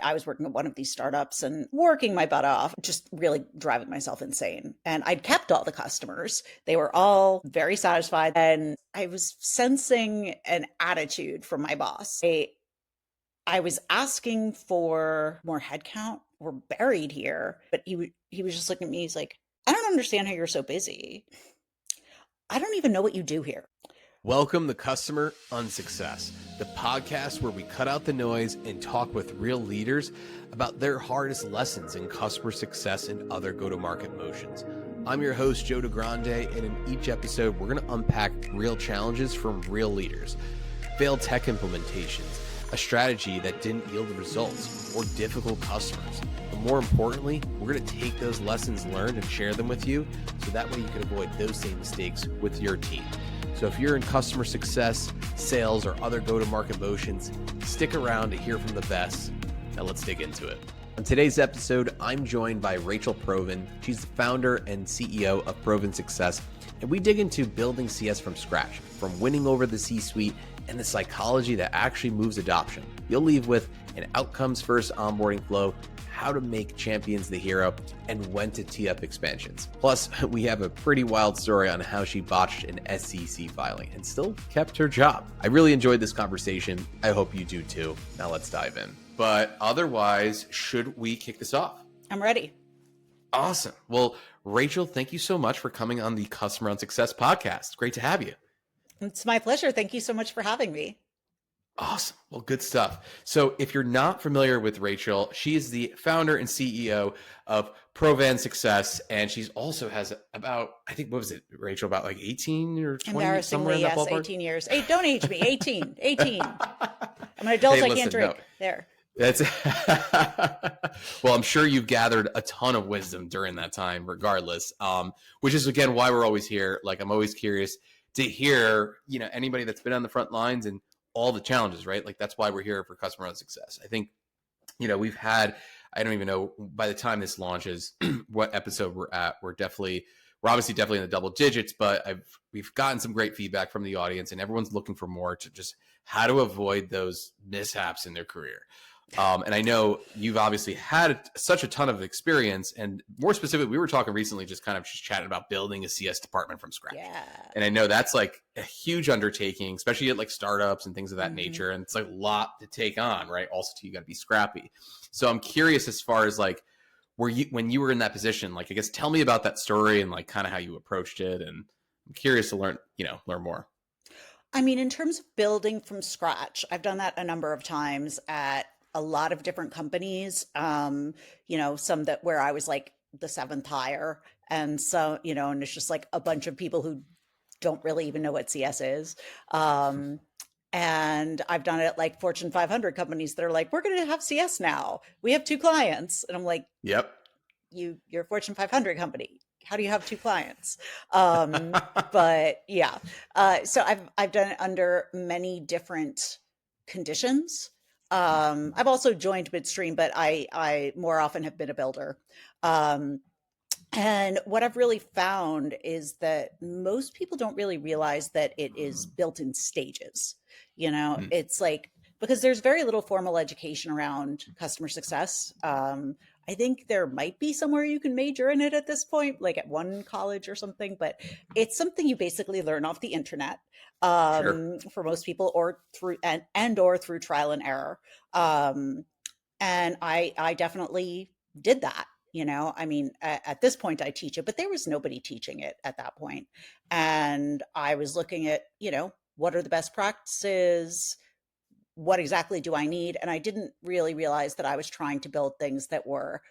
I was working at one of these startups and working my butt off, just really driving myself insane. And I'd kept all the customers. They were all very satisfied. And I was sensing an attitude from my boss. I was asking for more headcount. We're buried here. But he was just looking at me. He's like, I don't understand how you're so busy. I don't even know what you do here. Welcome to Customer Unsuccess, the podcast where we cut out the noise and talk with real leaders about their hardest lessons in customer success and other go-to-market motions. I'm your host, Joe DeGrande, and in each episode, we're going to unpack real challenges from real leaders, failed tech implementations, a strategy that didn't yield results, or difficult customers. But more importantly, we're going to take those lessons learned and share them with you so that way you can avoid those same mistakes with your team. So if you're in customer success, sales, or other go-to-market motions, stick around to hear from the best. Now let's dig into it. On today's episode, I'm joined by Rachel Provan. She's the founder and CEO of Provan Success, and we dig into building CS from scratch, from winning over the C-suite and the psychology that actually moves adoption. You'll leave with an outcomes-first onboarding flow, how to make champions the hero, and when to tee up expansions. Plus, we have a pretty wild story on how she botched an SEC filing and still kept her job. I really enjoyed this conversation. I hope you do too. Now let's dive in. But otherwise, should we kick this off? I'm ready. Awesome. Well, Rachel, thank you so much for coming on the Customer on Success podcast. Great to have you. It's my pleasure. Thank you so much for having me. Awesome. Well, good stuff. So if you're not familiar with Rachel, she is the founder and CEO of Provan Success. And she's also has about, I think, what was it, Rachel, about like 18 or 20, somewhere in that yes, ballpark? 18 years. Hey, don't age me. 18. I'm an adult. Hey, I listen, can't drink. no. There. That's well, I'm sure you've gathered a ton of wisdom during that time, regardless, which is, again, why we're always here. Like, I'm always curious to hear, anybody that's been on the front lines and all the challenges, right? Like, that's why we're here for Customer on Success. I think, we've had, I don't even know by the time this launches, what episode we're at. We're obviously definitely in the double digits, but we've gotten some great feedback from the audience, and everyone's looking for more to just how to avoid those mishaps in their career. And I know you've obviously had such a ton of experience, and more specifically, we were talking recently, just chatting about building a CS department from scratch. Yeah. And I know that's like a huge undertaking, especially at like startups and things of that nature. And it's like a lot to take on, right? Also, you got to be scrappy. So I'm curious as far as like, when you were in that position, like, I guess, tell me about that story and like kind of how you approached it. And I'm curious to learn more. I mean, in terms of building from scratch, I've done that a number of times at a lot of different companies, some that where I was like the seventh hire, and so, and it's just like a bunch of people who don't really even know what CS is. And I've done it at like Fortune 500 companies that are like, we're going to have CS now. We have 2 clients. And I'm like, yep, you're a Fortune 500 company. How do you have 2 clients? But yeah, so I've done it under many different conditions. I've also joined midstream, but I more often have been a builder. And what I've really found is that most people don't really realize that it is built in stages. It's like, because there's very little formal education around customer success. I think there might be somewhere you can major in it at this point, like at one college or something, but it's something you basically learn off the internet, for most people, or through or through trial and error. And I definitely did that. I mean, at this point I teach it, but there was nobody teaching it at that point. And I was looking at, what are the best practices? What exactly do I need? And I didn't really realize that I was trying to build things that were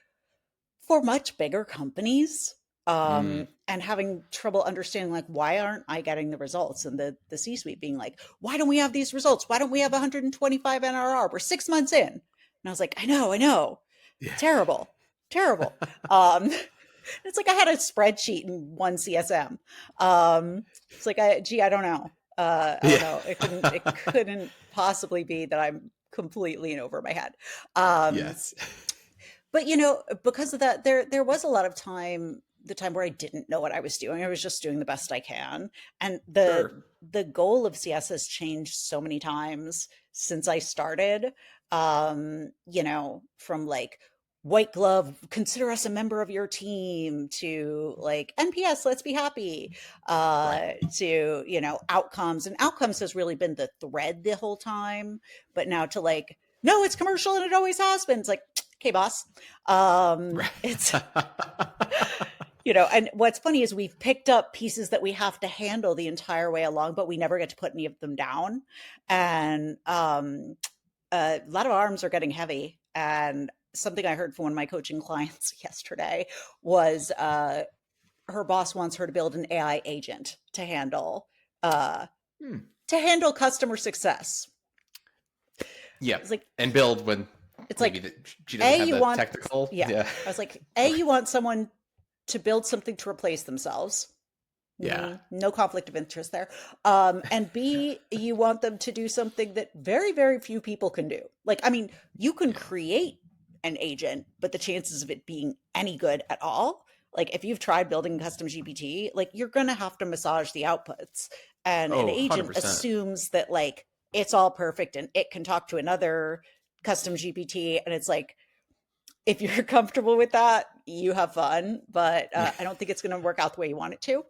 for much bigger companies, and having trouble understanding, like, why aren't I getting the results? And the C-suite being like, why don't we have these results? Why don't we have 125 NRR? We're 6 months in. And I was like, I know. Yeah. Terrible. It's like I had a spreadsheet in one CSM. It's like, I don't know. I don't know. It couldn't possibly be that I'm completely in over my head. Yes. But because of that, there was a lot of time the time where I didn't know what I was doing. I was just doing the best I can. And Sure. the goal of CS has changed so many times since I started. From like white glove, consider us a member of your team, to like NPS, let's be happy, Right. to, outcomes. And outcomes has really been the thread the whole time. But now to like, no, it's commercial and it always has been. It's like, okay, boss. Right. It's and what's funny is we've picked up pieces that we have to handle the entire way along, but we never get to put any of them down. And a lot of arms are getting heavy. And something I heard from one of my coaching clients yesterday was her boss wants her to build an AI agent uh, Hmm. to handle customer success. Yep. It's like And build when it's maybe like she doesn't have you the want technical. yeah. Yeah. I was like, you want someone to build something to replace themselves. Yeah. No conflict of interest there. And B, you want them to do something that very, very few people can do. Like, I mean, you can Yeah. create an agent, but the chances of it being any good at all, like if you've tried building custom GPT, like you're going to have to massage the outputs. And an Oh, agent 100%. assumes that like it's all perfect and it can talk to another custom GPT. And it's like, if you're comfortable with that, you have fun. But I don't think it's going to work out the way you want it to.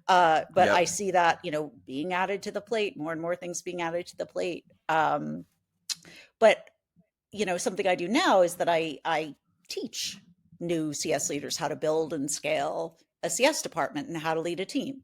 But I Yep. see that, being added to the plate, more and more things being added to the plate. But, something I do now is that I teach new CS leaders how to build and scale a CS department and how to lead a team.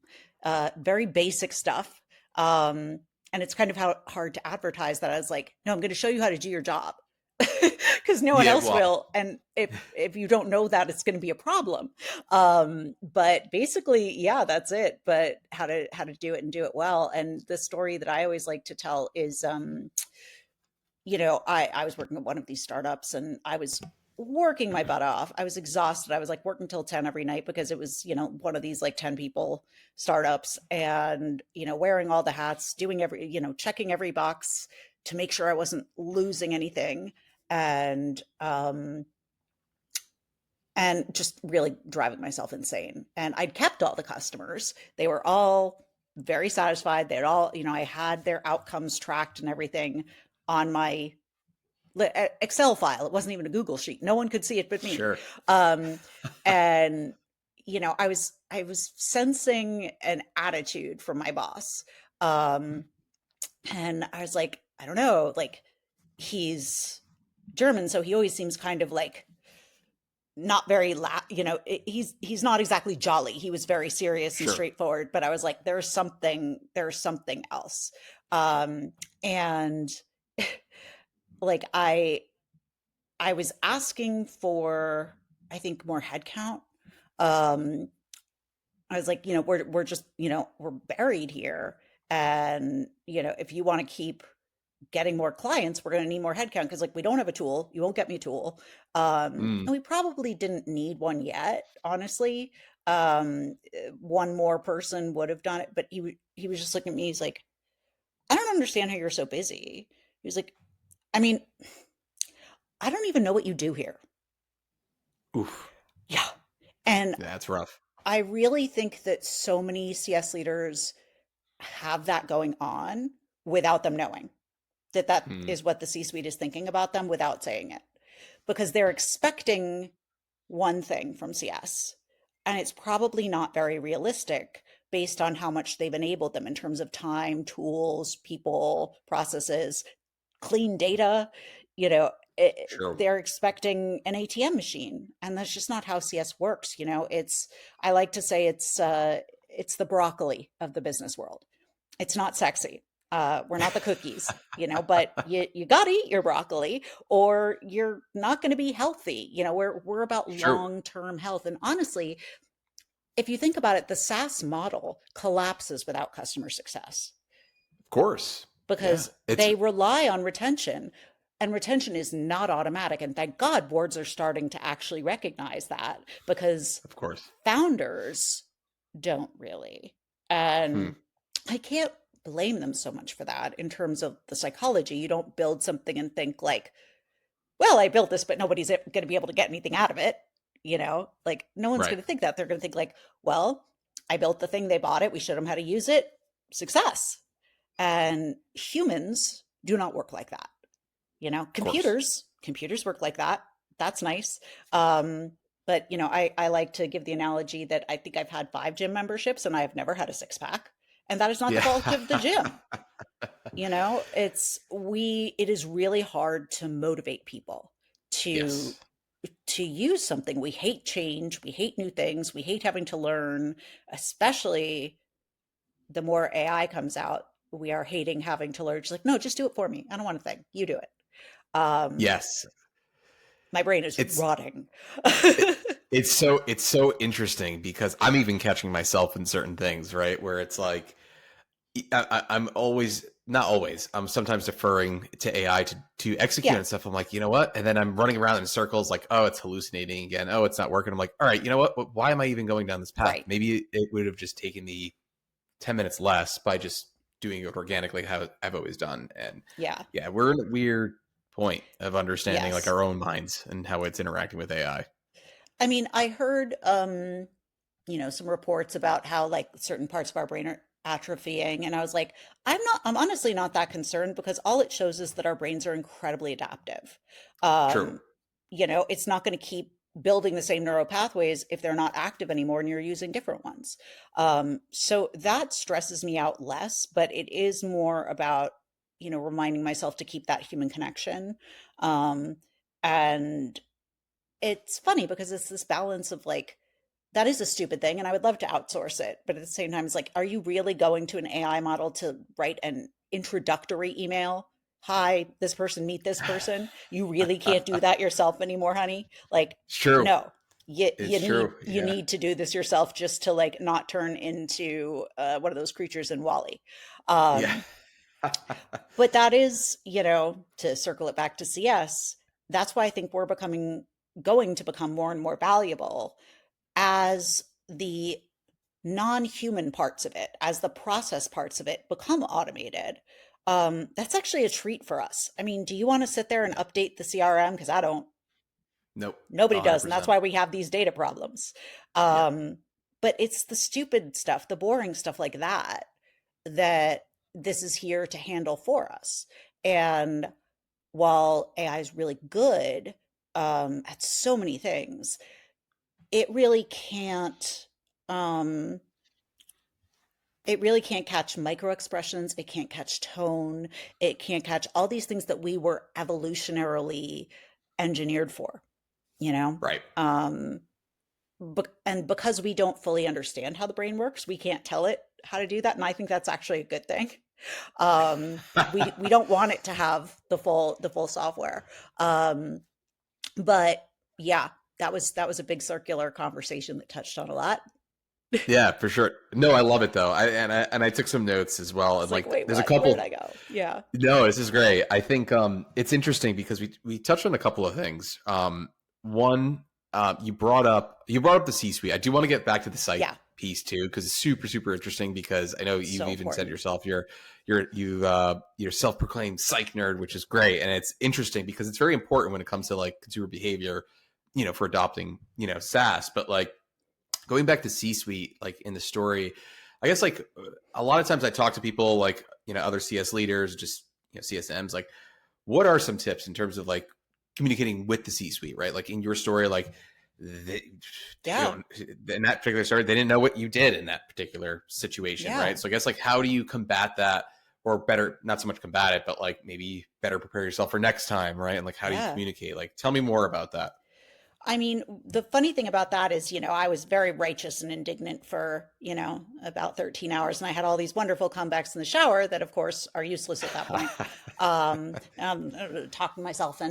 Very basic stuff. And it's kind of hard to advertise that. I was like, no, I'm going to show you how to do your job. Because no one Yeah. else Well, will. And if you don't know that, it's going to be a problem. But basically, yeah, that's it. But how to do it and do it well. And the story that I always like to tell is, I was working at one of these startups and I was working my butt off. I was exhausted. I was like working till 10 every night because it was, one of these like 10 people startups, and, wearing all the hats, doing checking every box to make sure I wasn't losing anything. And just really driving myself insane. And I'd kept all the customers. They were all very satisfied. They'd all, I had their outcomes tracked and everything on my Excel file. It wasn't even a Google sheet. No one could see it but me. sure. Um, and I was sensing an attitude from my boss. And I was like, I don't know, like he's German, so he always seems kind of like not very he's not exactly jolly. He was very serious and Sure. straightforward, but I was like, there's something else. And like I was asking for, I think, more headcount. Um, I was like, we're just, we're buried here. And, if you want to keep getting more clients, we're going to need more headcount because like we don't have a tool. You won't get me a tool. Mm. And we probably didn't need one yet, honestly. One more person would have done it, but he was just looking at me. He's like, I don't understand how you're so busy. He was like, I mean, I don't even know what you do here. Oof. Yeah. And Yeah, that's rough. I really think that so many CS leaders have that going on without them knowing that Hmm. is what the C-suite is thinking about them without saying it, because they're expecting one thing from CS, and it's probably not very realistic based on how much they've enabled them in terms of time, tools, people, processes, clean data. you know Sure. they're expecting an ATM machine, and that's just not how CS works. It's, I like to say, it's the broccoli of the business world. It's not sexy. We're not the cookies, but you got to eat your broccoli or you're not going to be healthy. We're about Sure. long-term health. And honestly, if you think about it, the SaaS model collapses without customer success Of course. Yeah. because It's they rely on retention, and retention is not automatic. And thank God boards are starting to actually recognize that, because of course. founders don't really. Hmm. And I can't blame them so much for that in terms of the psychology. You don't build something and think like, well, I built this, but nobody's going to be able to get anything out of it. Like no one's Right. going to think that. They're going to think like, well, I built the thing, they bought it, we showed them how to use it, success. And humans do not work like that. Of course. Computers work like that. That's nice. Um, but I like to give the analogy that I think I've had 5 gym memberships and I have never had a six pack. And that is not the Yeah. fault of the gym. It is really hard to motivate people to Yes. use something. We hate change, we hate new things, we hate having to learn, especially the more AI comes out, we are hating having to learn. Just like, no, just do it for me. I don't want a thing. You do it. Um, Yes. my brain is It's rotting. it, it's so interesting because I'm even catching myself in certain things, right? Where it's like I'm always not always. I'm sometimes deferring to AI to execute Yeah, and stuff. I'm like, you know what? And then I'm running around in circles, like, oh, it's hallucinating again. Oh, it's not working. I'm like, all right, you know what? Why am I even going down this path? right. Maybe it would have just taken me 10 minutes less by just doing it organically, how I've always done. And Yeah. yeah, we're in a weird point of understanding like Yes. our own minds and how it's interacting with AI. I mean, I heard some reports about how like certain parts of our brain are atrophying. And I was like, I'm honestly not that concerned because all it shows is that our brains are incredibly adaptive. True. Um, it's not going to keep building the same neural pathways if they're not active anymore and you're using different ones. So that stresses me out less, but it is more about, reminding myself to keep that human connection. Um, and it's funny because it's this balance of like, that is a stupid thing and I would love to outsource it. But at the same time, it's like, are you really going to an AI model to write an introductory email? Hi, this person, meet this person. You really can't do that yourself anymore, honey. Like, It's true. no, you, It's you need true. you Yeah. need to do this yourself just to like not turn into one of those creatures in Wally. Yeah. Um, but that is, to circle it back to CS, that's why I think we're going to become more and more valuable as the non-human parts of it, as the process parts of it become automated. That's actually a treat for us. I mean, do you want to sit there and update the CRM? Because I don't. Nope. Nobody does, and that's 100%. why we have these data problems. Yeah. But it's the stupid stuff, the boring stuff like that, that this is here to handle for us. And while AI is really good at so many things, it really can't um it really can't catch micro expressions, it can't catch tone, it can't catch all these things that we were evolutionarily engineered for, you know Right. um and because we don't fully understand how the brain works, we can't tell it how to do that, and I think that's actually a good thing. We don't want it to have the full software. But yeah, that was a big circular conversation that touched on a lot. Yeah, for sure. No, I love it though. I took some notes as well. It's And like, like, wait, there's a what? Where did I couple. go? Yeah. No, this is great. I think it's interesting because we touched on a couple of things. One, you brought up the C-suite. I do want to get back to the site Yeah. piece too because it's super super interesting. Because I know you've So even said important. yourself you're self-proclaimed psych nerd, which is great, and it's interesting because it's very important when it comes to like consumer behavior, for adopting SaaS. But like going back to C-suite, like in the story, I guess like a lot of times I talk to people like, other CS leaders, just, CSMs, like what are some tips in terms of like communicating with the C-suite, right? Like in your story, like they Yeah. don't, in that particular story, they didn't know what you did in that particular situation, Yeah. right? So I guess like, how do you combat that or better, not so much combat it, but like maybe better prepare yourself for next time, right? And like, how do you Yeah. communicate? Like, tell me more about that. I mean, the funny thing about that is, I was very righteous and indignant for, about 13 hours. And I had all these wonderful comebacks in the shower that, of course, are useless at that point. Talking to myself.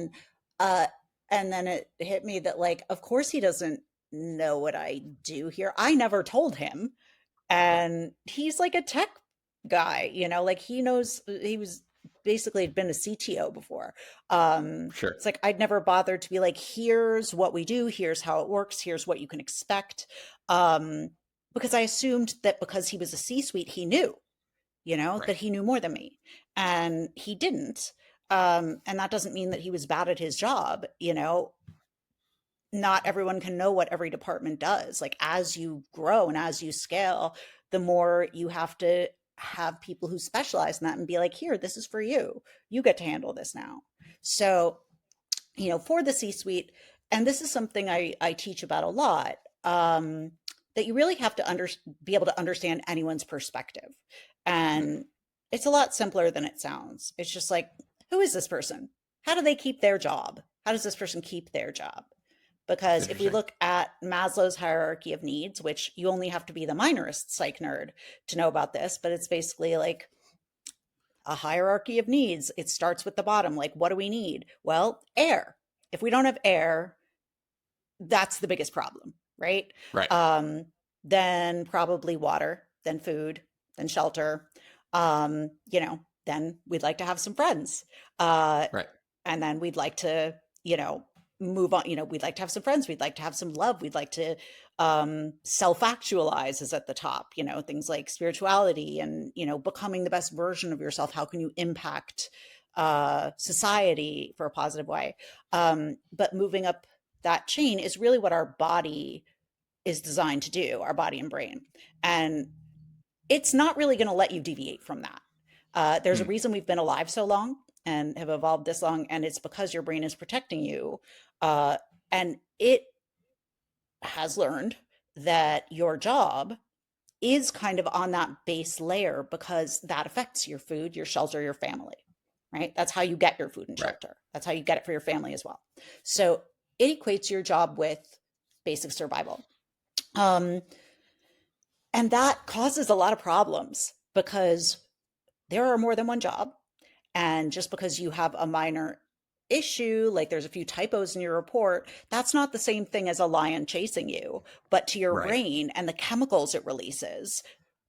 Uh, and then it hit me that, like, of course he doesn't know what I do here. I never told him. And he's like a tech guy, like he knows, he was basically had been a CTO before. Sure. It's like I'd never bothered to be like, here's what we do, here's how it works, here's what you can expect. um because I assumed that because he was a C-suite, he knew, Right. that he knew more than me, and he didn't. And that doesn't mean that he was bad at his job. not everyone can know what every department does. Like as you grow and as you scale, the more you have to have people who specialize in that and be like, here, this is for you. You get to handle this now. So, for the C-suite, and this is something I teach about a lot, that you really have to be able to understand anyone's perspective. Mm, And it's a lot simpler than it sounds. It's just like, who is this person? How do they keep their job? How does this person keep their job? it's Because if we interesting. look at Maslow's hierarchy of needs, which you only have to be the minorist psych nerd to know about this, but it's basically like a hierarchy of needs. It starts with the bottom. Like, what do we need? Well, air. If we don't have air, that's the biggest problem, right? Right. Um, then probably water, then food, then shelter. Then we'd like to have some friends. Uh, Right. and then we'd like to, move on. We'd like to have some friends. We'd like to have some love. We'd like to self-actualize is at the top, things like spirituality and, becoming the best version of yourself. How can you impact society for a positive way? But moving up that chain is really what our body is designed to do, our body and brain. And it's not really going to let you deviate from that. There's a Mm, reason we've been alive so long and have evolved this long, and it's because your brain is protecting you. Uh, and it has learned that your job is kind of on that base layer because that affects your food, your shelter, your family, right? That's how you get your food and right. shelter. That's how you get it for your family as well. So it equates your job with basic survival. Um, and that causes a lot of problems because there are more than one job. And just because you have a minor issue, like there's a few typos in your report, that's not the same thing as a lion chasing you. But to your Right. brain and the chemicals it releases,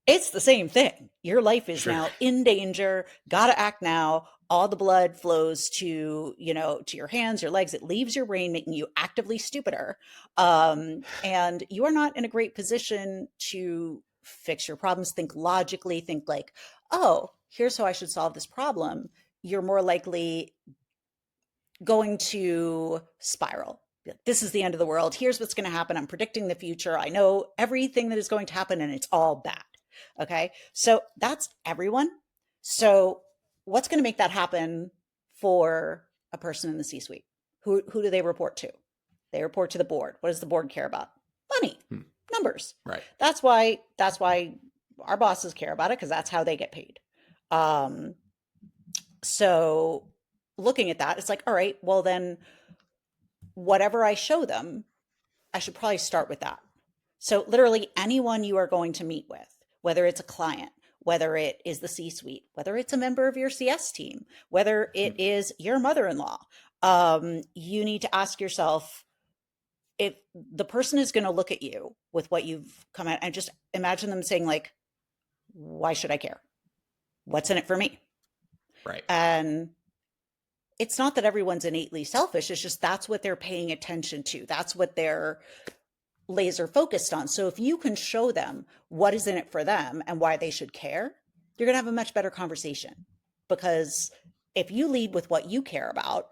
it's the same thing. Your life is Sure. now in danger, gotta act now. All the blood flows to your hands, your legs. It leaves your brain, making you actively stupider. And you are not in a great position to fix your problems, think logically, think like, oh, here's how I should solve this problem. You're more likely going to spiral. This is the end of the world. Here's what's going to happen. I'm predicting the future. I know everything that is going to happen and it's all bad. Okay. So that's everyone. So what's going to make that happen for a person in the C suite? Who do they report to? They report to the board. What does the board care about? Money, Mm, numbers. right. That's why our bosses care about it because that's how they get paid. Um, so looking at that, it's like, all right, well then whatever I show them, I should probably start with that. So literally anyone you are going to meet with, whether it's a client, whether it is the C-suite, whether it's a member of your CS team, whether it Mm, is your mother-in-law, you need to ask yourself if the person is going to look at you with what you've come at and just imagine them saying like, why should I care? What's in it for me? right. And it's not that everyone's innately selfish. It's just that's what they're paying attention to. That's what they're laser focused on. So if you can show them what is in it for them and why they should care, you're going to have a much better conversation. Because if you lead with what you care about,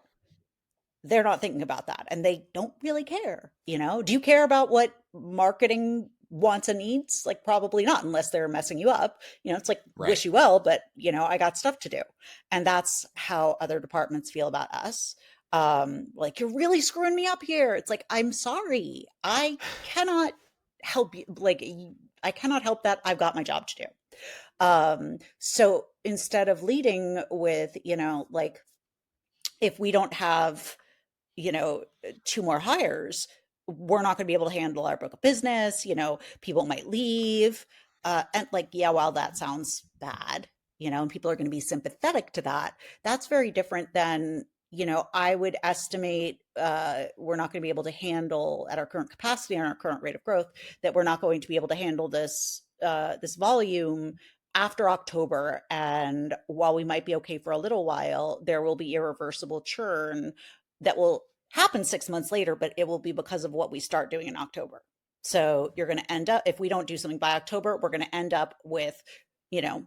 they're not thinking about that and they don't really care. Do you care about what marketing wants and needs? Like probably not unless they're messing you up. It's like Right. wish you well, but I got stuff to do. And that's how other departments feel about us. Like you're really screwing me up here. It's like, I'm sorry. I cannot help you. Like I cannot help that. I've got my job to do. So instead of leading with, like if we don't have two more hires, we're not going to be able to handle our book of business. People might leave. And like, yeah, while that sounds bad, and people are going to be sympathetic to that, that's very different than, I would estimate we're not going to be able to handle at our current capacity and our current rate of growth, that we're not going to be able to handle this volume after October. And while we might be okay for a little while, there will be irreversible churn that will happen 6 months later, but it will be because of what we start doing in October. So you're going to end up, if we don't do something by October, we're going to end up with, an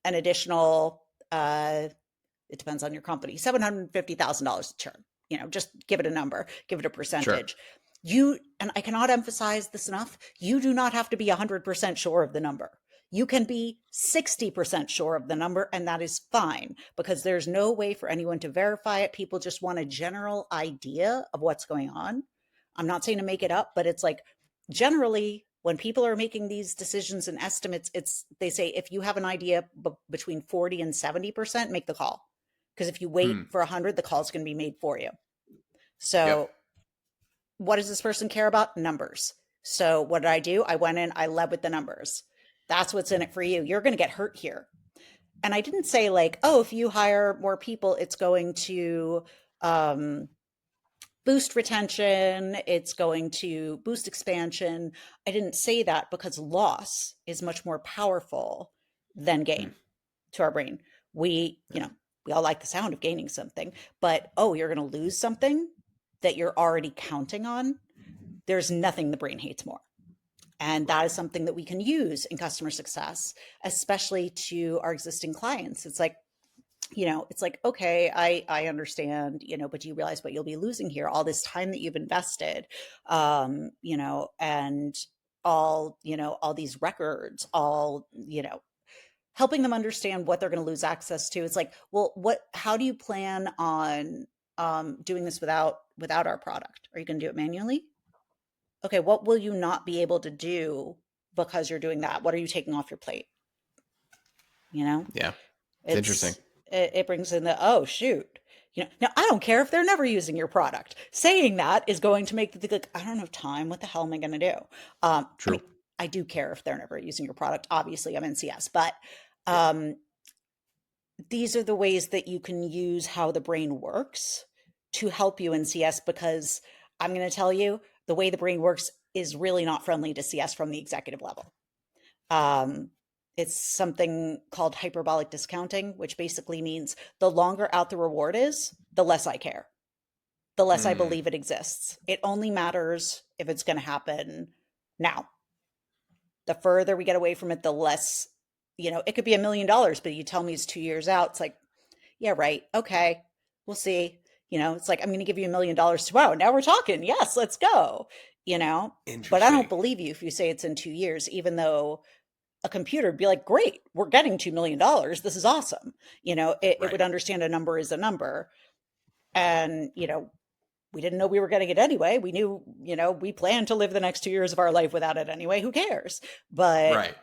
additional, it depends on your company, $750,000 churn. Just give it a number, give it a Sure. percentage. And I cannot emphasize this enough, you do not have to be 100% sure of the number. You can be 60% sure of the number, and that is fine because there's no way for anyone to verify it. People just want a general idea of what's going on. I'm not saying to make it up, but it's like generally when people are making these decisions and estimates, they say if you have an idea between 40 and 70%, make the call. Because if you wait for 100, the call is going to be made for you. Yep. So what does this person care about? Numbers. So what did I do? I went in, I led with the numbers. That's what's in it for you. You're going to get hurt here. And I didn't say like, oh, if you hire more people, it's going to boost retention, it's going to boost expansion. I didn't say that because loss is much more powerful than gain to our brain. We all like the sound of gaining something, but oh, you're going to lose something that you're already counting on. There's nothing the brain hates more. And that is something that we can use in customer success, especially to our existing clients. It's like, okay, I understand, but do you realize what you'll be losing here? All this time that you've invested, and all these records, helping them understand what they're going to lose access to. It's like, well, how do you plan on doing this without our product? Are you going to do it manually? Okay, what will you not be able to do because you're doing that? What are you taking off your plate? Yeah. It's interesting. It brings in the, oh, shoot. Now I don't care if they're never using your product. Saying that is going to make them think like, I don't have time. What the hell am I going to do? True. I mean, I do care if they're never using your product. Obviously, I'm in CS, but these are the ways that you can use how the brain works to help you in CS, because I'm going to tell you, the way the brain works is really not friendly to CS from the executive level. It's something called hyperbolic discounting, which basically means the longer out the reward is, the less I care, the less I believe it exists. It only matters if it's going to happen now. The further we get away from it, the less, it could be $1 million, but you tell me it's 2 years out. It's like, yeah, right. Okay. We'll see. It's like, I'm going to give you $1 million tomorrow. Now we're talking. Yes, let's go. But I don't believe you if you say it's in 2 years, even though a computer would be like, great, we're getting $2 million. This is awesome. It would understand a number is a number. And, we didn't know we were getting it anyway. We knew, we planned to live the next 2 years of our life without it anyway. Who cares? But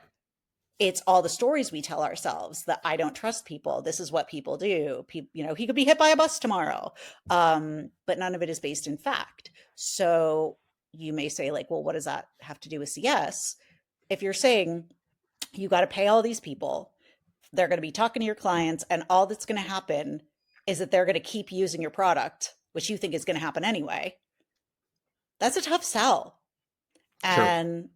it's all the stories we tell ourselves that I don't trust people. This is what people do. He could be hit by a bus tomorrow. But none of it is based in fact. So you may say like, well, what does that have to do with CS? If you're saying you got to pay all these people, they're going to be talking to your clients, and all that's going to happen is that they're going to keep using your product, which you think is going to happen anyway. That's a tough sell. And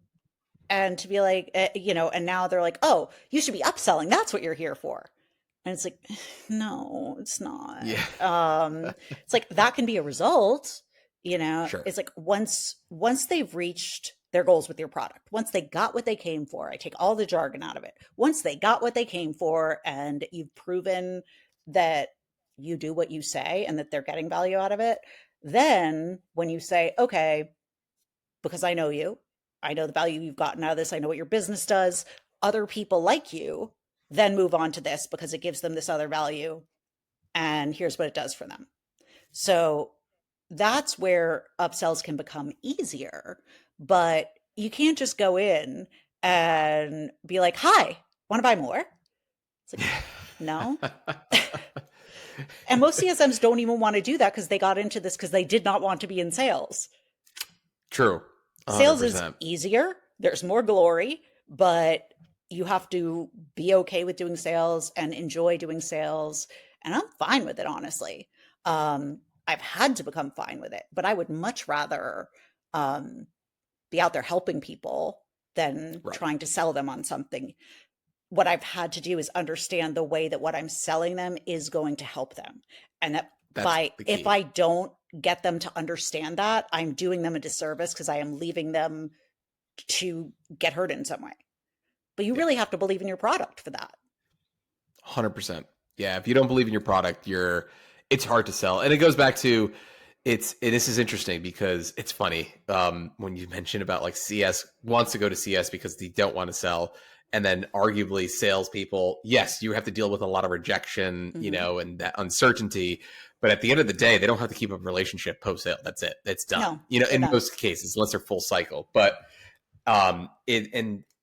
to be like, and now they're like, oh, you should be upselling. That's what you're here for. And it's like, no, it's not. Yeah. It's like, that can be a result, Sure. It's like once they've reached their goals with your product, once they got what they came for, I take all the jargon out of it. Once they got what they came for and you've proven that you do what you say and that they're getting value out of it, then when you say, okay, because I know you, I know the value you've gotten out of this, I know what your business does, other people like you, then move on to this because it gives them this other value. And here's what it does for them. So that's where upsells can become easier. But you can't just go in and be like, hi, want to buy more? It's like, no. And most CSMs don't even want to do that because they got into this because they did not want to be in sales. True. 100%. Sales is easier. There's more glory, but you have to be okay with doing sales and enjoy doing sales. And I'm fine with it, honestly. I've had to become fine with it, but I would much rather be out there helping people than trying to sell them on something. What I've had to do is understand the way that what I'm selling them is going to help them. And if I don't get them to understand that, I'm doing them a disservice because I am leaving them to get hurt in some way. But you really have to believe in your product for that. 100%. Yeah. If you don't believe in your product, it's hard to sell. And it goes back to, This is interesting because it's funny when you mention about like CS wants to go to CS because they don't want to sell, and then arguably salespeople, yes, you have to deal with a lot of rejection, Hmm. and that uncertainty. But at the end of the day, they don't have to keep a relationship post sale. That's it. It's done. No, they're In done. most cases, unless they're full cycle. But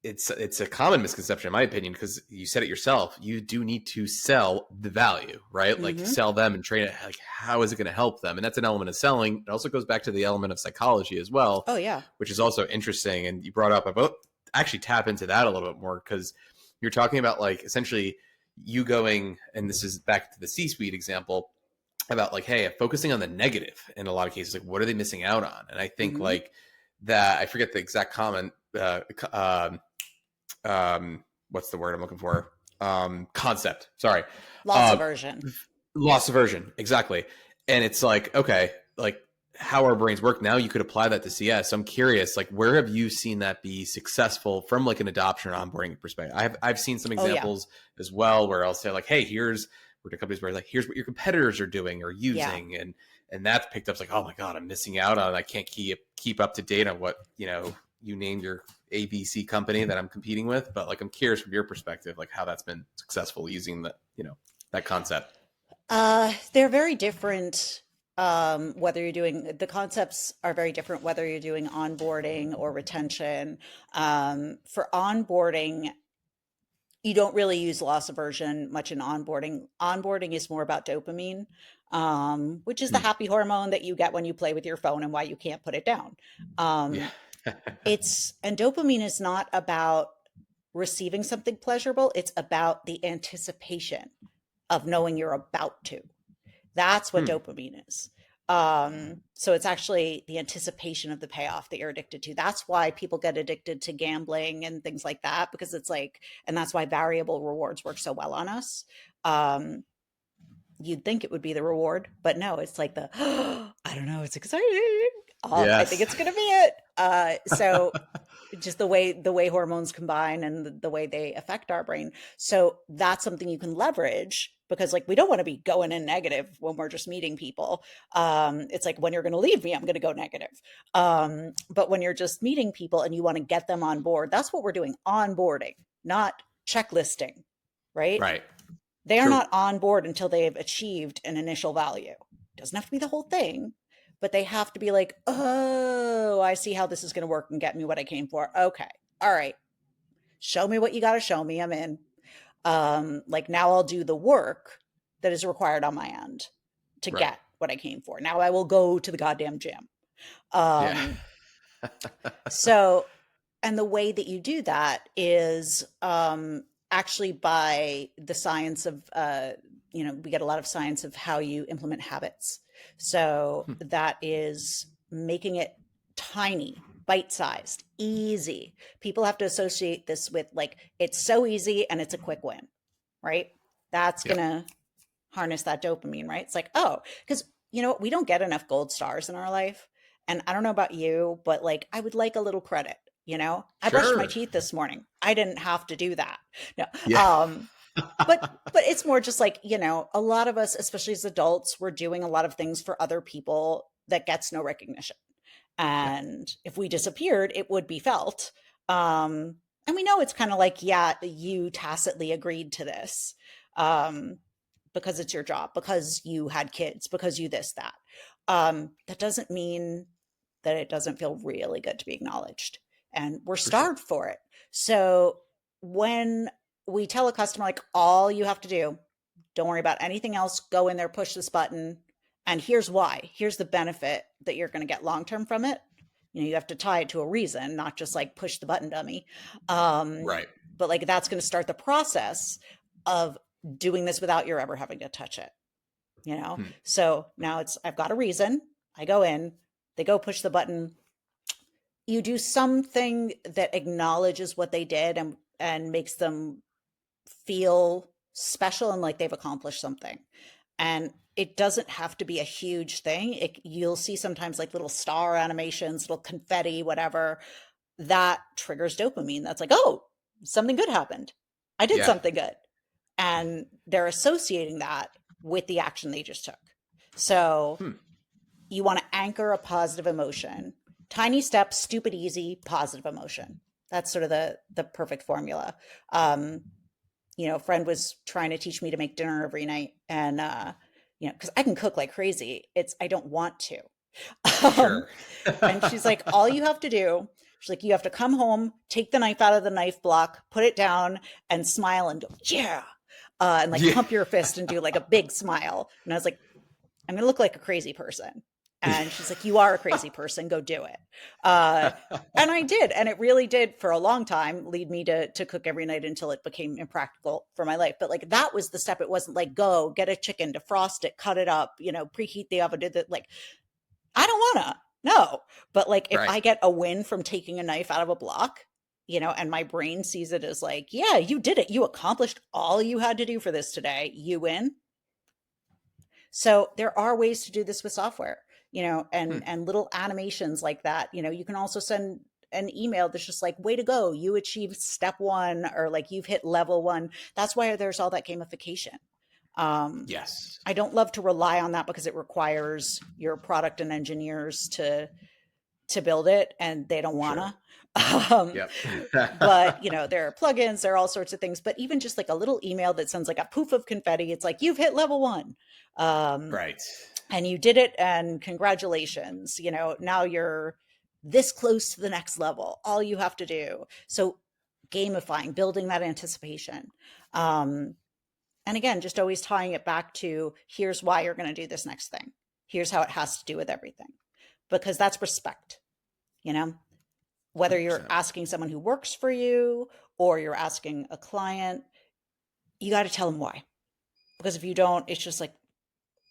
it's a common misconception in my opinion, because you said it yourself, you do need to sell the value, right? Like Hmm. sell them and train it, like how is it going to help them, and that's an element of selling. It also goes back to the element of psychology as well, Oh yeah. which is also interesting. And you brought up about actually tap into that a little bit more, because you're talking about like essentially you going, and this is back to the C-suite example, about like, hey, focusing on the negative in a lot of cases, like what are they missing out on? And I think Hmm. like that, I forget the exact comment, what's the word I'm looking for? Concept. Sorry. Loss Uh, aversion. Loss aversion. Exactly. And it's like, okay, like how our brains work now, you could apply that to CS. I'm curious, like where have you seen that be successful from like an adoption or onboarding perspective? I've seen some Oh yeah. examples as well where I'll say like, hey, we're to companies where like, here's what your competitors are doing or Yeah. using. And that's picked up. It's like, oh my God, I'm missing out on, I can't keep up to date on what, you named your ABC company that I'm competing with. But like, I'm curious from your perspective, like how that's been successful using that concept. They're very different. Whether you're doing the concepts are very different, whether you're doing onboarding or retention. For onboarding, you don't really use loss aversion much in onboarding. Onboarding is more about dopamine, which is the Hmm. happy hormone that you get when you play with your phone and why you can't put it down. Yeah. Um, and dopamine is not about receiving something pleasurable, it's about the anticipation of knowing you're about to. That's what Hmm. dopamine is. So it's actually the anticipation of the payoff that you're addicted to. That's why people get addicted to gambling and things like that, because it's like, and that's why variable rewards work so well on us. Um, you'd think it would be the reward, but no, it's like the, oh, I don't know, it's exciting. I think Yes. it's going to be it. So just the way hormones combine and the way they affect our brain. So that's something you can leverage, because like we don't want to be going in negative when we're just meeting people. It's like, when you're going to leave me, I'm going to go negative. But when you're just meeting people and you want to get them on board, that's what we're doing, onboarding, not checklisting, right? Right. They are True. not on board until they have achieved an initial value. It doesn't have to be the whole thing, but they have to be like, oh, I see how this is going to work and get me what I came for. Okay. All right. Show me what you got to show me. I'm in. Like, now I'll do the work that is required on my end to Right. get what I came for. Now I will go to the goddamn gym. Yeah. Um, so, and the way that you do that is actually by the science of, we get a lot of science of how you implement habits. So Hmm. that is making it tiny, bite sized, easy. People have to associate this with like, it's so easy and it's a quick win, right? That's going Yep. to harness that dopamine, right? It's like, oh, because we don't get enough gold stars in our life. And I don't know about you, but like, I would like a little credit. I brushed my Sure. teeth this morning. I didn't have to do that. No. Yeah. But it's more just like, a lot of us, especially as adults, we're doing a lot of things for other people that gets no recognition. Yeah. And if we disappeared, it would be felt. And we know it's kind of like, yeah, you tacitly agreed to this. Um, because it's your job, because you had kids, because you this, that. That doesn't mean that it doesn't feel really good to be acknowledged. And we're For sure. starved for it. So when we tell a customer, like, all you have to do, don't worry about anything else, go in there, push this button, and here's why. Here's the benefit that you're going to get long term from it. You have to tie it to a reason, not just like push the button, dummy. Um, Right. but like, that's going to start the process of doing this without you ever having to touch it. Hmm. So now I've got a reason. I go in, they go push the button. You do something that acknowledges what they did and makes them feel special and like they've accomplished something. And it doesn't have to be a huge thing. You'll see sometimes like little star animations, little confetti, whatever, that triggers dopamine. That's like, oh, something good happened. I did Yeah. something good. And they're associating that with the action they just took. So Hmm. you want to anchor a positive emotion. Tiny steps, stupid easy, positive emotion. That's sort of the perfect formula. Um, a friend was trying to teach me to make dinner every night, and because I can cook like crazy, it's I don't want to. Um, Sure. and she's like, all you have to do, she's like, you have to come home, take the knife out of the knife block, put it down, and smile and go, yeah. And like Yeah. pump your fist and do like a big smile. And I was like, I'm going to look like a crazy person. And she's like, you are a crazy person. Go do it. Uh, and I did. And it really did for a long time lead me to cook every night until it became impractical for my life. But like that was the step. It wasn't like go get a chicken, defrost it, cut it up, preheat the oven, did that. Like, I don't want to. No. But like if Right. I get a win from taking a knife out of a block, and my brain sees it as like, yeah, you did it. You accomplished all you had to do for this today. You win. So there are ways to do this with software, Hmm. and little animations like that. You can also send an email that's just like, way to go, you achieved step one, or like you've hit level one. That's why there's all that gamification. Um, Yes. I don't love to rely on that because it requires your product and engineers to build it, and they don't Sure. wanna. Um, Yep. but there are plugins, there are all sorts of things. But even just like a little email that sends like a poof of confetti, it's like you've hit level one, um, Right. and you did it, and congratulations. Now you're this close to the next level. All you have to do. So gamifying, building that anticipation. Um, and again, just always tying it back to here's why you're going to do this next thing. Here's how it has to do with everything. Because that's respect, you know? Whether you're 100%. asking someone who works for you or you're asking a client, you got to tell them why. Because if you don't, it's just like,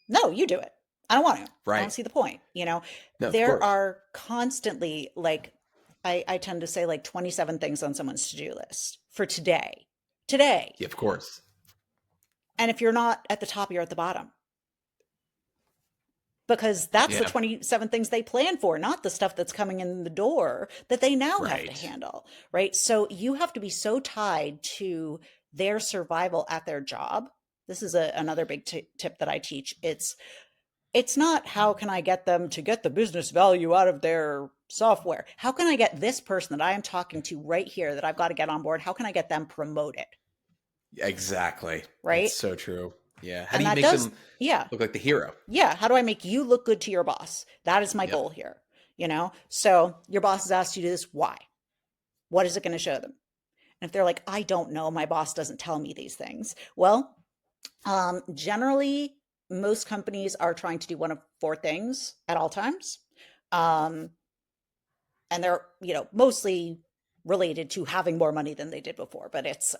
no, you do it. I don't want to. I don't Right. see the point. No, of There course. are constantly like, I tend to say like 27 things on someone's to do list for today. Today. Yeah, of course. And if you're not at the top, you're at the bottom. Because that's the Yeah. 27 things they plan for, not the stuff that's coming in the door that they now have to Right. handle, right? So you have to be so tied to their survival at their job. This is another big tip that I teach. It's not how can I get them to get the business value out of their software? How can I get this person that I am talking to right here that I've got to get on board? How can I get them promoted, Exactly. That's right? so true. Yeah. How do And you that make does, them yeah, look like the hero? yeah. How do I make you look good to your boss? That is my Yep. goal here. So your boss has asked you to do this. Why? What is it going to show them? And if they're like, I don't know, my boss doesn't tell me these things. Well, generally, most companies are trying to do one of four things at all times. Um, and they're, mostly related to having more money than they did before, but it's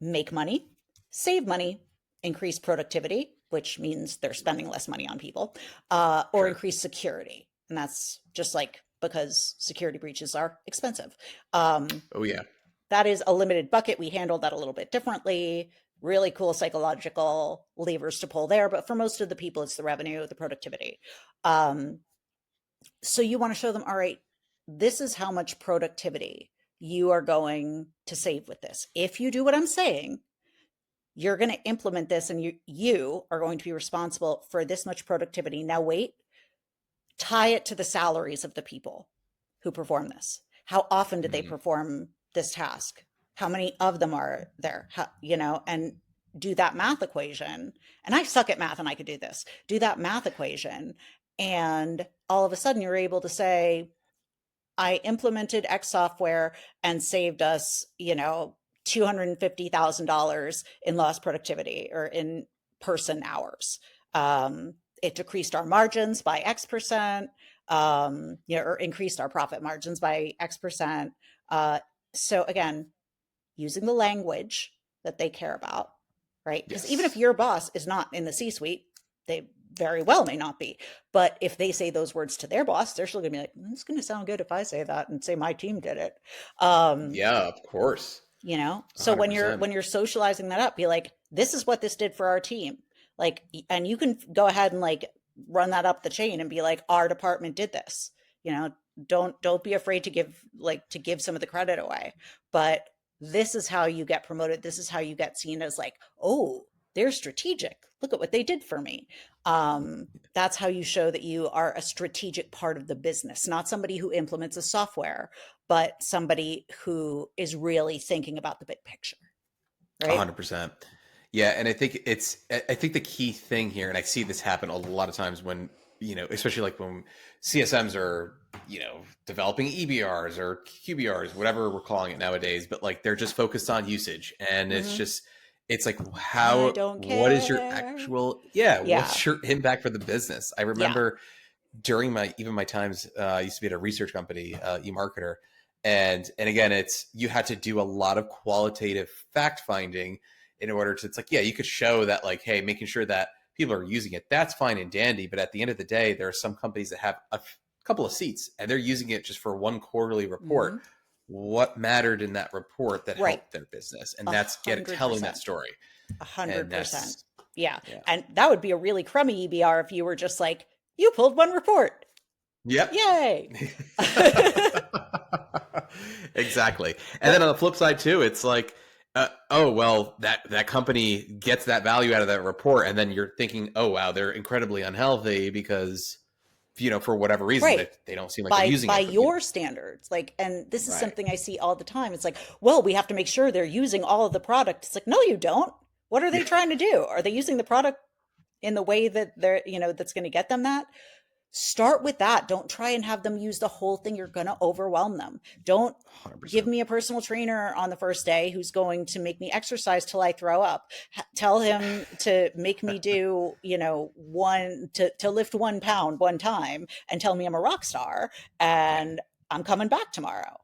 make money, save money, increase productivity, which means they're spending less money on people, or Sure. increase security. And that's just like because security breaches are expensive. Um, Oh yeah. that is a limited bucket. We handled that a little bit differently. Really cool psychological levers to pull there. But for most of the people, it's the revenue, the productivity. Um, so you want to show them, all right, this is how much productivity you are going to save with this. If you do what I'm saying, you're going to implement this, and you are going to be responsible for this much productivity. Now wait, tie it to the salaries of the people who perform this. How often did they Mhm. perform this task? How many of them are there? And do that math equation. And I suck at math and I could do this. Do that math equation. And all of a sudden you're able to say, I implemented X software and saved us, $250,000 in lost productivity or in person hours. It decreased our margins by X percent, or increased our profit margins by X percent. So again, using the language that they care about, right? Because even if Yes. your boss is not in the C suite, they very well may not be. But if they say those words to their boss, they're still going to be like, it's going to sound good if I say that and say my team did it. Um, Yeah, of course. so when you're 100%. when you're socializing that up, be like, this is what this did for our team. Like, and you can go ahead and like run that up the chain and be like, our department did this. You know, don't be afraid to give some of the credit away. But this is how you get promoted. This is how you get seen as like, oh, they're strategic. Look at what they did for me. That's how you show that you are a strategic part of the business, not somebody who implements a software, but somebody who is really thinking about the big picture, right? 100%. Yeah, and I think the key thing here, and I see this happen a lot of times when, especially like when CSMs are, developing EBRs or QBRs, whatever we're calling it nowadays, but like they're just focused on usage, and Hmm. it's like I don't what is your care. actual, yeah, Yeah. what's your impact for the business? I Yeah. remember during my times, I used to be at a research company, eMarketer, and again, it's you had to do a lot of qualitative fact finding in order to. It's like, yeah, you could show that, like, hey, making sure that people are using it, that's fine and dandy, but at the end of the day, there are some companies that have a couple of seats and they're using it just for one quarterly report. Hmm. What mattered in that report that Right. helped their business, and A that's hundred telling that percent. story. A And hundred percent. that's, Yeah. yeah. And that would be a really crummy EBR if you were just like, you pulled one report. Yep. Yay. Exactly. And then But on the flip side too, it's like, oh well, that company gets that value out of that report, and then you're thinking, oh wow, they're incredibly unhealthy because for whatever reason right. they don't seem like they're by using it, but your standards, like, and this is right. something I see all the time. It's like, well, we have to make sure they're using all of the product. It's like, no, you don't. What are they Yeah. trying to do? Are they using the product in the way that they're, that's going to get them that? Start with that. Don't try and have them use the whole thing. You're going to overwhelm them. Don't give 100%. me a personal trainer on the first day who's going to make me exercise till I throw up. Tell him to make me do, one to lift 1 pound one time and tell me I'm a rock star Yeah. and I'm coming back tomorrow.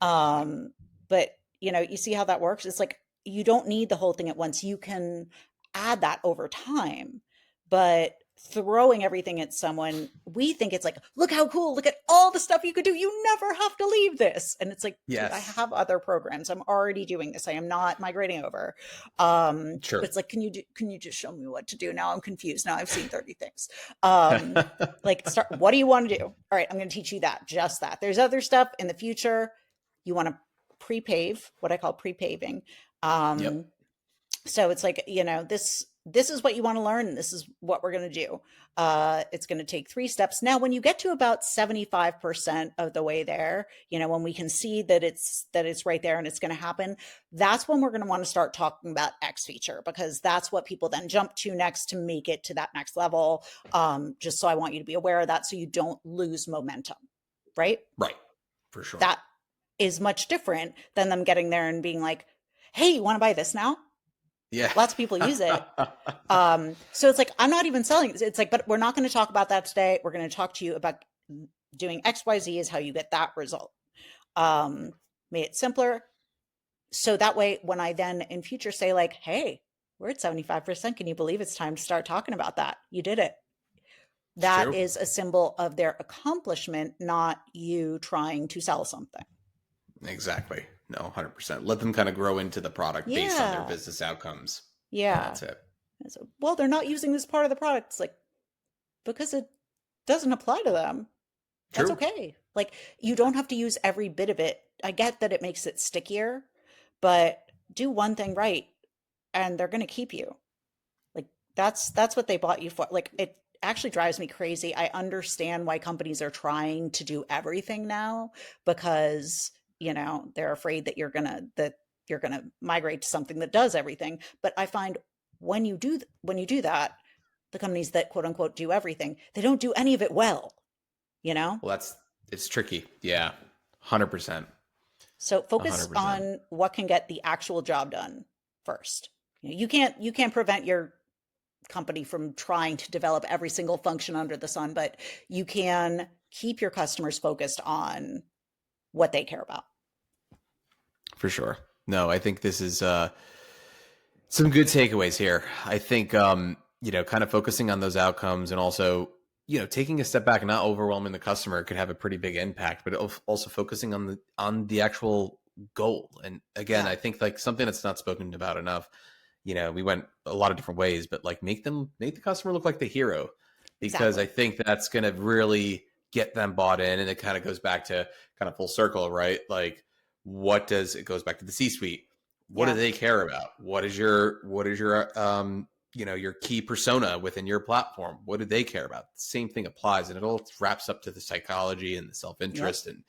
But you see how that works? It's like you don't need the whole thing at once. You can add that over time, but throwing everything at someone, we think it's like, look how cool, look at all the stuff you could do. You never have to leave this. And it's like, dude, I Yes. have other programs. I'm already doing this. I am not migrating over. But Sure. it's like, can you just show me what to do? Now I'm confused. Now I've seen 30 things. Yeah. Like start, what do you want to do? All right, I'm going to teach you that, just that. There's other stuff in the future. You want to pre-pave, what I call pre-paving. Yep. So it's like, this is what you want to learn. This is what we're going to do. It's going to take 3 steps. Now, when you get to about 75% of the way there, when we can see that it's right there and it's going to happen, that's when we're going to want to start talking about X feature, because that's what people then jump to next to make it to that next level. Just so I want you to be aware of that so you don't lose momentum, right? Right. For sure. That is much different than them getting there and being like, hey, you want to buy this now? Yeah. Lots of people use it. So it's like, I'm not even selling it. It's like, but we're not going to talk about that today. We're going to talk to you about doing XYZ is how you get that result. Made it simpler. So that way, when I then in future say like, hey, we're at 75%. Can you believe it's time to start talking about that? You did it. It's That true. is a symbol of their accomplishment, not you trying to sell something. Exactly. No, 100%. Let them kind of grow into the product based on their Yeah. business outcomes. And Yeah. that's it. So, well, they're not using this part of the product. It's like, because it doesn't apply to them. That's True. okay. Like, you don't have to use every bit of it. I get that it makes it stickier, but do one thing right and they're going to keep you. Like, that's what they bought you for. Like, it actually drives me crazy. I understand why companies are trying to do everything now, because, they're afraid that you're going to migrate to something that does everything. But I find when you do that, the companies that quote unquote do everything, they don't do any of it well, you know? Well, it's tricky. Yeah. 100%. So focus 100%. on what can get the actual job done first. You can't prevent your company from trying to develop every single function under the sun, but you can keep your customers focused on what they care about. For sure. No, I think this is some good takeaways here. I think kind of focusing on those outcomes, and also, taking a step back and not overwhelming the customer could have a pretty big impact, but also focusing on the actual goal. And again, Yeah, I think like something that's not spoken about enough, we went a lot of different ways, but like make the customer look like the hero, because I exactly. think that's going to really get them bought in. And it kind of goes back to kind of full circle, right? Like, it goes back to the C-suite. What do Yeah. they care about? What is your your key persona within your platform. What do they care about? The same thing applies, and it all wraps up to the psychology and the Yep. self-interest. And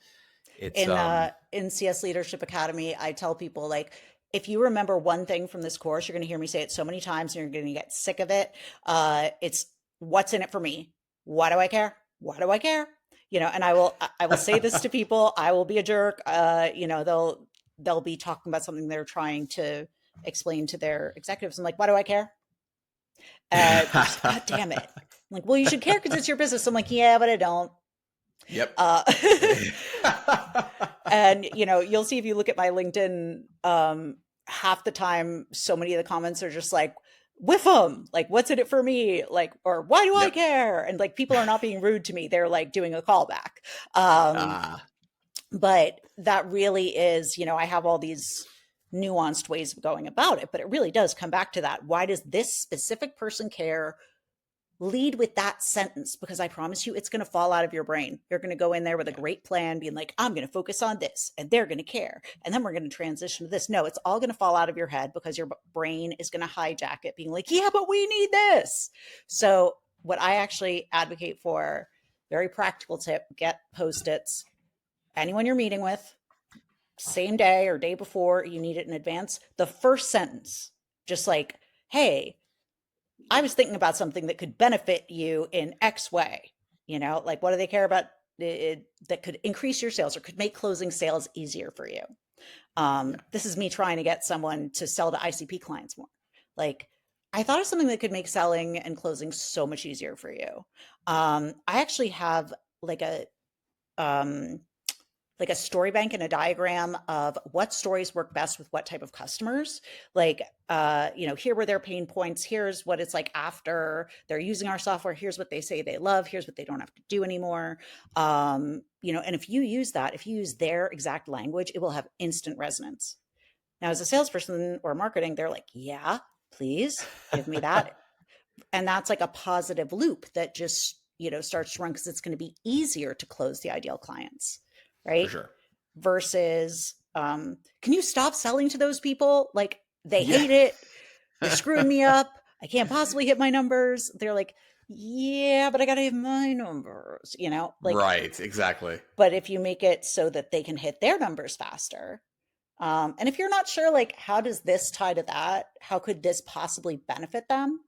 it's In CS Leadership Academy, I tell people, like, if you remember one thing from this course, you're going to hear me say it so many times and you're going to get sick of it. It's what's in it for me. Why do I care? Why do I care? And I will say this to people. I will be a jerk. They'll be talking about something they're trying to explain to their executives. I'm like, why do I care? They're just, God damn it. I'm like, well, you should care because it's your business. I'm like, yeah, but I don't. Yep. Uh, and you'll see if you look at my LinkedIn, half the time, so many of the comments are just like, whiff them, like, what's in it for me? Like, or why do I Yep. care? And like, people are not being rude to me. They're like doing a callback. Um, Ah, but that really is, I have all these nuanced ways of going about it, but it really does come back to that. Why does this specific person care? Lead with that sentence, because I promise you it's going to fall out of your brain. You're going to go in there with a yeah, great plan, being like, I'm going to focus on this and they're going to care. And then we're going to transition to this. No, it's all going to fall out of your head because your brain is going to hijack it, being like, yeah, but we need this. So, what I actually advocate for, very practical tip, get post-its. Anyone you're meeting with, same day or day before, you need it in advance. The first sentence, just like, hey, I was thinking about something that could benefit you in X way. Like, what do they care about that could increase your sales or could make closing sales easier for you? yeah, This is me trying to get someone to sell to ICP clients more. Like, I thought of something that could make selling and closing so much easier for you. I actually have like um, a story bank and a diagram of what stories work best with what type of customers. Like, here were their pain points. Here's what it's like after they're using our software. Here's what they say they love. Here's what they don't have to do anymore. And if you use that, if you use their exact language, it will have instant resonance. Now, as a salesperson or marketing, they're like, yeah, please give me that. And that's like a positive loop that just, starts to run, because it's going to be easier to close the ideal clients, for right? sure. Versus, can you stop selling to those people? Like, they Yeah. hate it. You're screwing me up. I can't possibly hit my numbers. They're like, yeah, but I got to hit my numbers, like, Right. Exactly. but if you make it so that they can hit their numbers faster, and if you're not sure, like, how does this tie to that? How could this possibly benefit them?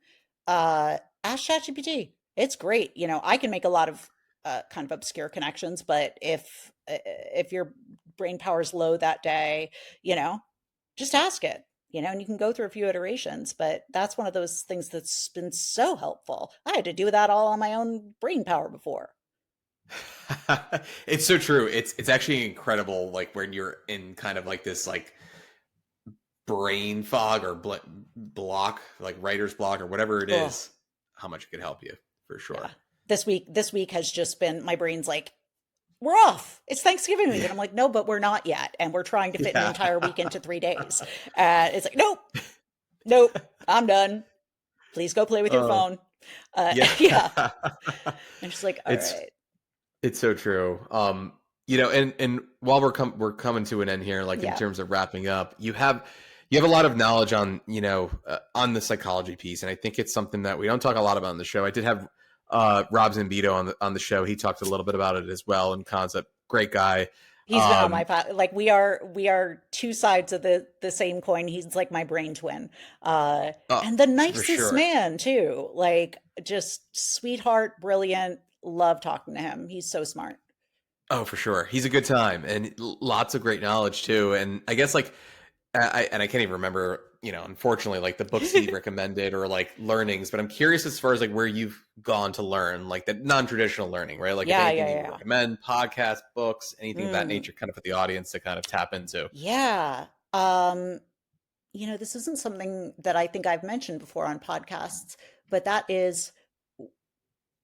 Ask ChatGPT. It's great. I can make a lot of kind of obscure connections, but if your brain power is low that day, you know, just ask it. And you can go through a few iterations, but that's one of those things that's been so helpful. I had to do that all on my own brain power before. It's so true. It's actually incredible. Like when you're in kind of like this like brain fog or block, like writer's block or whatever it Oh, is, how much it could help you for yeah. sure. This week has just been, my brain's like, we're off. It's Thanksgiving week. Yeah. And I'm like, no, but we're not yet. And we're trying to fit an Yeah. entire week into 3 days. It's like, nope, nope, I'm done. Please go play with your Oh, phone. yeah. Yeah. I'm just like, all it's right. it's so true. And while we're coming to an end here, like in Yeah. terms of wrapping up, you have a lot of knowledge on on the psychology piece, and I think it's something that we don't talk a lot about on the show. I did have Rob Zambito on the show. He talked a little bit about it as well in concept. Great guy. He's been on my Um, path. Like, we are two sides of the same coin. He's like my brain twin. And the for nicest sure. man too. Like, just sweetheart, brilliant. Love talking to him. He's so smart. Oh, for sure. He's a good time and lots of great knowledge too. And I guess like I can't even remember, unfortunately, like the books he recommended or like learnings, but I'm curious as far as like where you've gone to learn, like the non-traditional learning, right? Like if Yeah, anything yeah, you would yeah. recommend, podcasts, books, anything of that Mm, nature, kind of for the audience to kind of tap into. yeah. This isn't something that I think I've mentioned before on podcasts, but that is,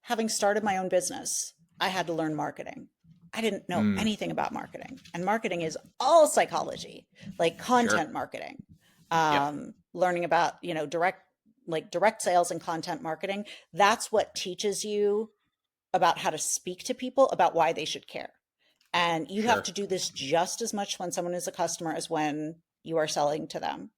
having started my own business, I had to learn marketing. I didn't know Mm, anything about marketing, and marketing is all psychology, like sure. content marketing. Yep. Learning about, direct sales and content marketing. That's what teaches you about how to speak to people about why they should care. And you have Sure. to do this just as much when someone is a customer as when you are selling to them.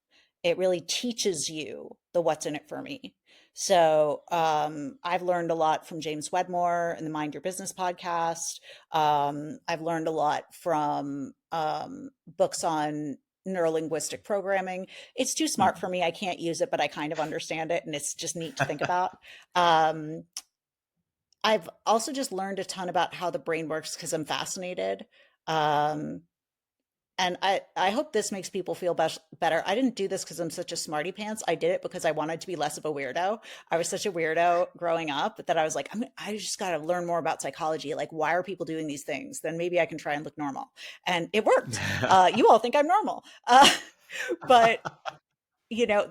it really teaches you the what's in it for me. So I've learned a lot from James Wedmore and the Mind Your Business podcast. I've learned a lot from books on neurolinguistic programming. It's too smart for me. I can't use it, but I kind of understand it, and it's just neat to think about. Um, I've also just learned a ton about how the brain works because I'm fascinated. Um, and I hope this makes people feel better. I didn't do this because I'm such a smarty pants. I did it because I wanted to be less of a weirdo. I was such a weirdo growing up that I was like, I just got to learn more about psychology. Like, why are people doing these things? Then maybe I can try and look normal. And it worked. You all think I'm normal. But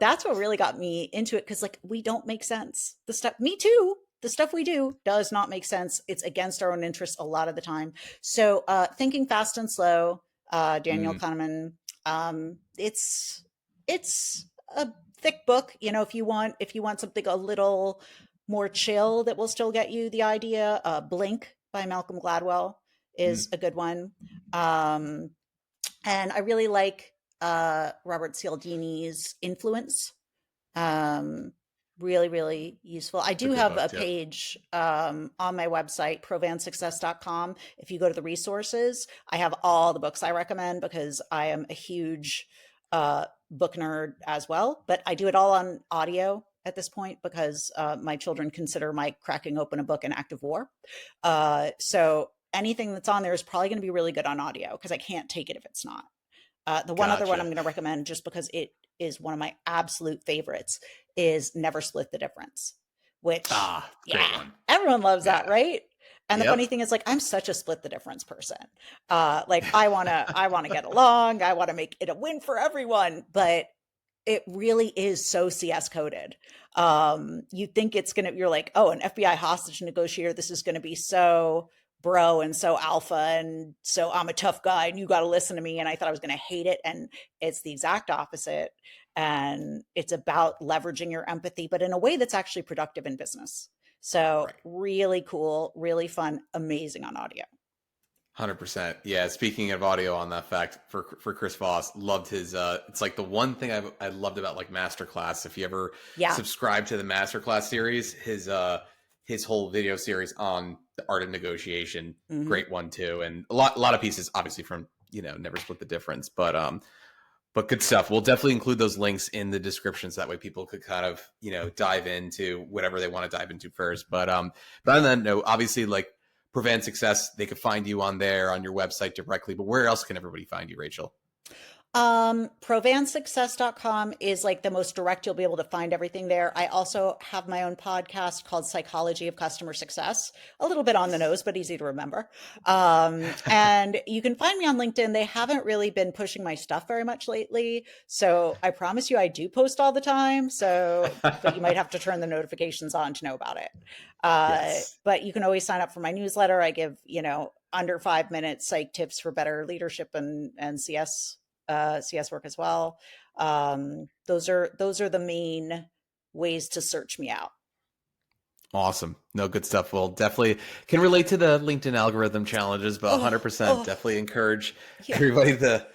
that's what really got me into it, because like we don't make sense. The stuff, me too. The stuff we do does not make sense. It's against our own interests a lot of the time. So Thinking Fast and Slow, Daniel Mm, Kahneman. It's a thick book. If you want something a little more chill that will still get you the idea, Blink by Malcolm Gladwell mm. is a good one. Um, and I really like Robert Cialdini's Influence. Um, Really, really useful. I It's a do good have book a too. page on my website, provansuccess.com. If you go to the resources, I have all the books I recommend because I am a huge book nerd as well. But I do it all on audio at this point because my children consider my cracking open a book an act of war. So anything that's on there is probably going to be really good on audio because I can't take it if it's not. The one other one I'm Gotcha. going to recommend, just because it is one of my absolute favorites, is Never Split the Difference, which, Ah, great yeah, one. everyone loves that, Yeah. right? And the funny Yep. thing is, like, I'm such a split the difference person. Like, I wanna get along. I want to make it a win for everyone, but it really is so CS coded. You think you're like, oh, an FBI hostage negotiator. This is going to be so bro and so alpha. And so I'm a tough guy and you got to listen to me. And I thought I was going to hate it. And it's the exact opposite. And it's about leveraging your empathy, but in a way that's actually productive in business. So Right. really cool, really fun, amazing on audio. 100%. Yeah. Speaking of audio on that fact, for Chris Voss, loved his, it's like the one thing I loved about like Masterclass. If you ever Yeah. subscribe to the Masterclass series, his whole video series on the art of negotiation, Mm-hmm. great one too. And a lot of pieces obviously from, Never Split the Difference, but good stuff. We'll definitely include those links in the descriptions. That way people could kind of, dive into whatever they want to dive into first. But on that note, obviously like Provan Success, they could find you on there on your website directly. But where else can everybody find you, Rachel? Provansuccess.com is like the most direct. You'll be able to find everything there. I also have my own podcast called Psychology of Customer Success, a little bit on the nose, but easy to remember. And you can find me on LinkedIn. They haven't really been pushing my stuff very much lately. So I promise you, I do post all the time. But you might have to turn the notifications on to know about it. Yes. But you can always sign up for my newsletter. I give, under 5 minute psych tips for better leadership and CS work as well. Those are the main ways to search me out. Awesome. No, good stuff. Well, definitely can relate to the LinkedIn algorithm challenges, but Oh, 100% oh, definitely encourage yeah. everybody to,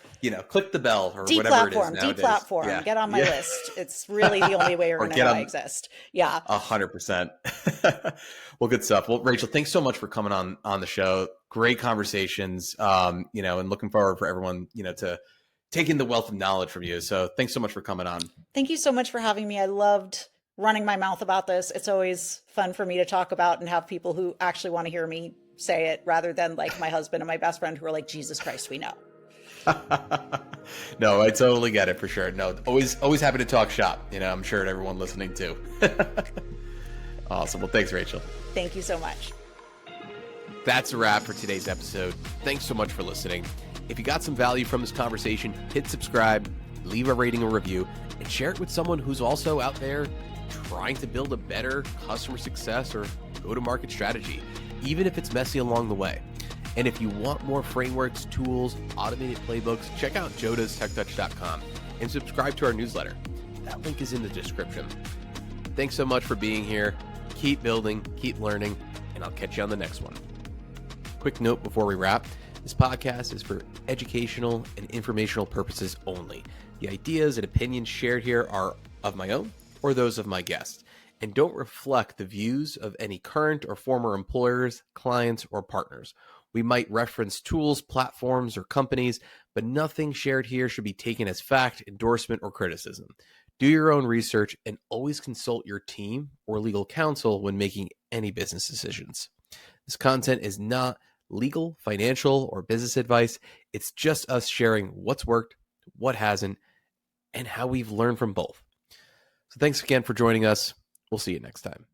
click the bell or whatever it is nowadays. Deplatform. Yeah. Get on my Yeah. list. It's really the only way you're Or going to get know I on exist. Yeah. 100%. Well, good stuff. Well, Rachel, thanks so much for coming on the show. Great conversations. And looking forward for everyone, to take in the wealth of knowledge from you. So thanks so much for coming on. Thank you so much for having me. I loved running my mouth about this. It's always fun for me to talk about and have people who actually want to hear me say it, rather than like my husband and my best friend who are like, Jesus Christ, we know. No, I totally get it for sure. No, always happy to talk shop. I'm sure everyone listening too. Awesome. Well, thanks, Rachel. Thank you so much. That's a wrap for today's episode. Thanks so much for listening. If you got some value from this conversation, hit subscribe, leave a rating or review, and share it with someone who's also out there trying to build a better customer success or go-to-market strategy, even if it's messy along the way. And if you want more frameworks, tools, automated playbooks, check out jodastouch.com and subscribe to our newsletter. That link is in the description. Thanks so much for being here. Keep building, keep learning, and I'll catch you on the next one. Quick note before we wrap. This podcast is for educational and informational purposes only. The ideas and opinions shared here are of my own or those of my guests, and don't reflect the views of any current or former employers, clients, or partners. We might reference tools, platforms, or companies, but nothing shared here should be taken as fact, endorsement, or criticism. Do your own research and always consult your team or legal counsel when making any business decisions. This content is not legal, financial, or business advice. It's just us sharing what's worked, what hasn't, and how we've learned from both. So thanks again for joining us. We'll see you next time.